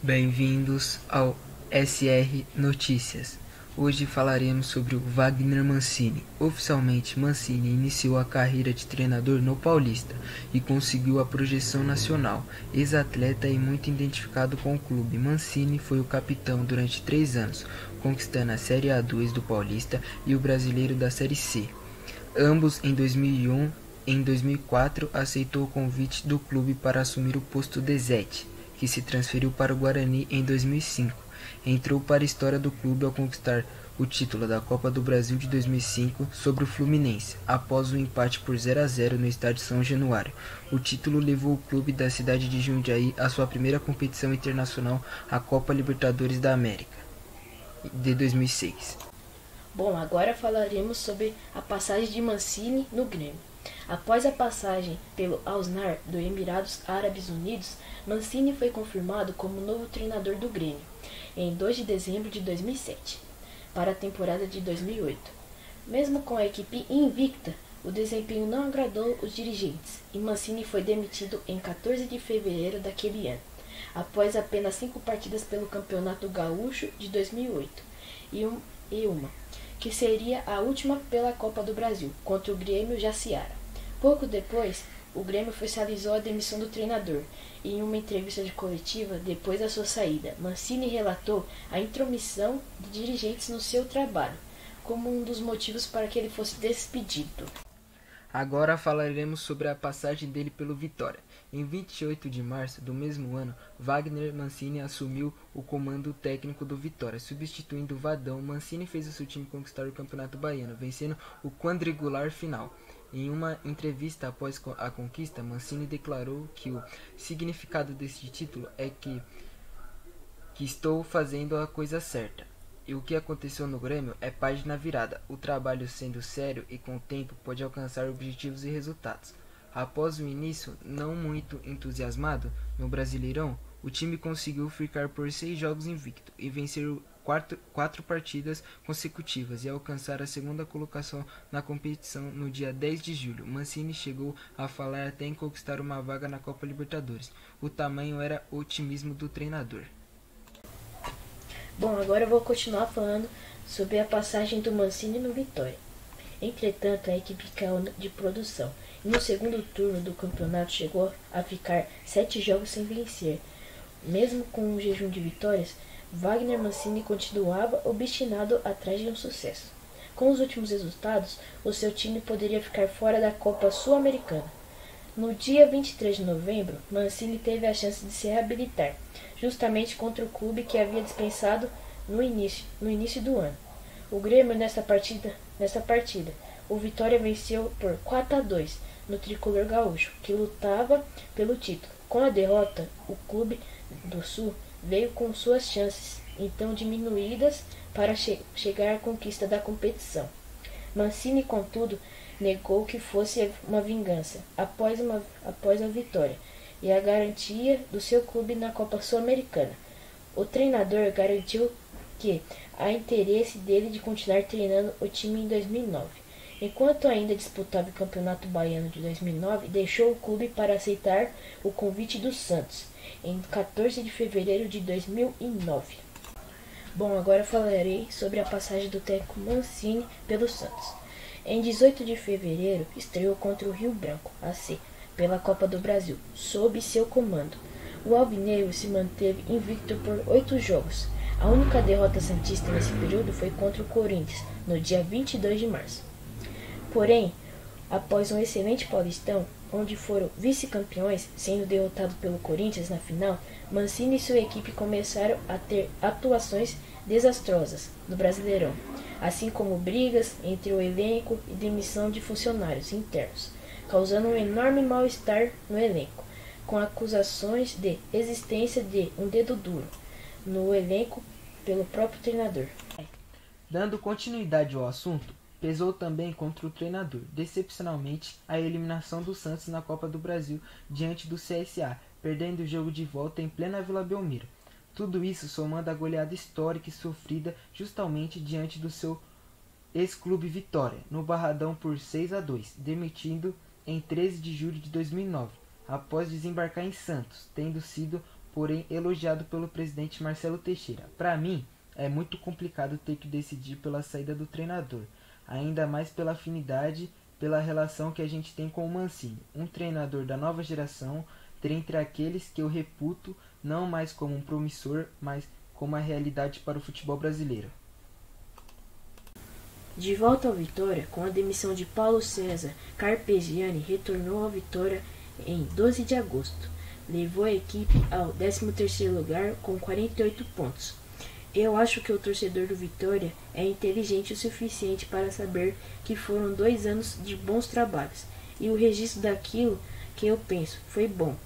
Bem-vindos ao SR Notícias. Hoje falaremos sobre o Wagner Mancini. Oficialmente, Mancini iniciou a carreira de treinador no Paulista e conseguiu a projeção nacional. Ex-atleta e muito identificado com o clube, Mancini foi o capitão durante 3 anos, conquistando a Série A2 do Paulista e o Brasileiro da Série C. Ambos em 2001. Em 2004, aceitou o convite do clube para assumir o posto de Zete, que se transferiu para o Guarani em 2005. Entrou para a história do clube ao conquistar o título da Copa do Brasil de 2005 sobre o Fluminense, após o empate por 0-0 no estádio São Januário. O título levou o clube da cidade de Jundiaí à sua primeira competição internacional, a Copa Libertadores da América, de 2006. Bom, agora falaremos sobre a passagem de Mancini no Grêmio. Após a passagem pelo Al-Nassr dos Emirados Árabes Unidos, Mancini foi confirmado como novo treinador do Grêmio em 2 de dezembro de 2007, para a temporada de 2008. Mesmo com a equipe invicta, o desempenho não agradou os dirigentes e Mancini foi demitido em 14 de fevereiro daquele ano, após apenas 5 partidas pelo Campeonato Gaúcho de 2008 e uma, que seria a última pela Copa do Brasil, contra o Grêmio Jaciara. Pouco depois, o Grêmio oficializou a demissão do treinador e em uma entrevista de coletiva, depois da sua saída, Mancini relatou a intromissão de dirigentes no seu trabalho, como um dos motivos para que ele fosse despedido. Agora falaremos sobre a passagem dele pelo Vitória. Em 28 de março do mesmo ano, Wagner Mancini assumiu o comando técnico do Vitória, substituindo Vadão. Mancini fez o seu time conquistar o Campeonato Baiano, vencendo o quadrangular final. Em uma entrevista após a conquista, Mancini declarou que o significado desse título é que estou fazendo a coisa certa. E o que aconteceu no Grêmio é página virada. O trabalho, sendo sério e com o tempo, pode alcançar objetivos e resultados. Após o início não muito entusiasmado no Brasileirão, o time conseguiu ficar por 6 jogos invicto e vencer 4 partidas consecutivas e alcançar a segunda colocação na competição no dia 10 de julho. Mancini chegou a falar até em conquistar uma vaga na Copa Libertadores. O tamanho era o otimismo do treinador. Bom, agora eu vou continuar falando sobre a passagem do Mancini no Vitória. Entretanto, a equipe caiu de produção e no segundo turno do campeonato chegou a ficar 7 jogos sem vencer. Mesmo com um jejum de vitórias, Wagner Mancini continuava obstinado atrás de um sucesso. Com os últimos resultados, o seu time poderia ficar fora da Copa Sul-Americana. No dia 23 de novembro, Mancini teve a chance de se reabilitar, justamente contra o clube que havia dispensado no início do ano. O Grêmio nessa partida, o Vitória venceu por 4-2 no tricolor gaúcho, que lutava pelo título. Com a derrota, o clube do Sul veio com suas chances, então diminuídas, para chegar à conquista da competição. Mancini, contudo, negou que fosse uma vingança após a vitória e a garantia do seu clube na Copa Sul-Americana. O treinador garantiu que há interesse dele de continuar treinando o time em 2009. Enquanto ainda disputava o Campeonato Baiano de 2009, deixou o clube para aceitar o convite do Santos, em 14 de fevereiro de 2009. Bom, agora falarei sobre a passagem do técnico Mancini pelo Santos. Em 18 de fevereiro, estreou contra o Rio Branco, AC, pela Copa do Brasil, sob seu comando. O alvinegro se manteve invicto por 8 jogos. A única derrota santista nesse período foi contra o Corinthians, no dia 22 de março. Porém, após um excelente Paulistão, onde foram vice-campeões, sendo derrotado pelo Corinthians na final, Mancini e sua equipe começaram a ter atuações desastrosas no Brasileirão, assim como brigas entre o elenco e demissão de funcionários internos, causando um enorme mal-estar no elenco, com acusações de existência de um dedo duro no elenco pelo próprio treinador. Dando continuidade ao assunto, pesou também contra o treinador, decepcionalmente, a eliminação do Santos na Copa do Brasil diante do CSA, perdendo o jogo de volta em plena Vila Belmiro. Tudo isso somando a goleada histórica e sofrida justamente diante do seu ex-clube Vitória, no Barradão por 6-2, demitindo em 13 de julho de 2009, após desembarcar em Santos, tendo sido porém elogiado pelo presidente Marcelo Teixeira. Para mim, é muito complicado ter que decidir pela saída do treinador, ainda mais pela afinidade, pela relação que a gente tem com o Mancini, um treinador da nova geração, dentre aqueles que eu reputo não mais como um promissor, mas como a realidade para o futebol brasileiro. De volta ao Vitória, com a demissão de Paulo César, Carpegiani retornou ao Vitória em 12 de agosto. Levou a equipe ao 13º lugar com 48 pontos. Eu acho que o torcedor do Vitória é inteligente o suficiente para saber que foram 2 anos de bons trabalhos, e o registro daquilo que eu penso foi bom.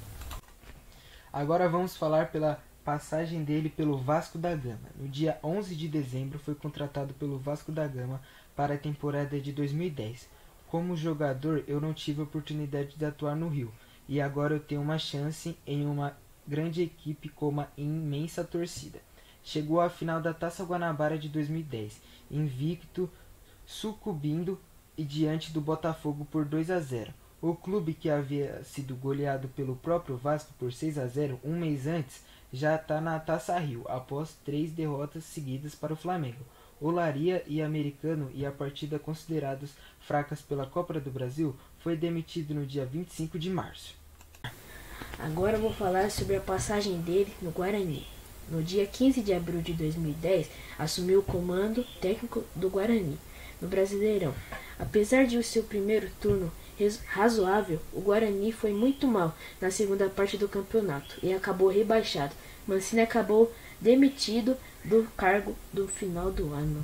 Agora vamos falar pela passagem dele pelo Vasco da Gama. No dia 11 de dezembro foi contratado pelo Vasco da Gama para a temporada de 2010. Como jogador, eu não tive a oportunidade de atuar no Rio, e agora eu tenho uma chance em uma grande equipe com uma imensa torcida. Chegou à final da Taça Guanabara de 2010, invicto, sucumbindo e diante do Botafogo por 2-0. O clube, que havia sido goleado pelo próprio Vasco por 6-0 um mês antes, já está na Taça Rio, após 3 derrotas seguidas para o Flamengo. Olaria e Americano, e a partida considerados fracas pela Copa do Brasil, foi demitido no dia 25 de março. Agora vou falar sobre a passagem dele no Guarani. No dia 15 de abril de 2010, assumiu o comando técnico do Guarani, no Brasileirão. Apesar de o seu primeiro turno razoável, o Guarani foi muito mal na segunda parte do campeonato e acabou rebaixado. Mancini acabou demitido do cargo no final do ano.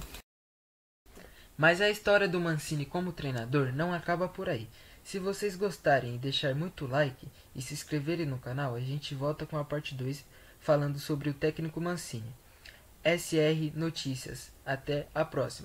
Mas a história do Mancini como treinador não acaba por aí. Se vocês gostarem e deixar muito like e se inscreverem no canal, a gente volta com a parte 2 falando sobre o técnico Mancini. SR Notícias. Até a próxima.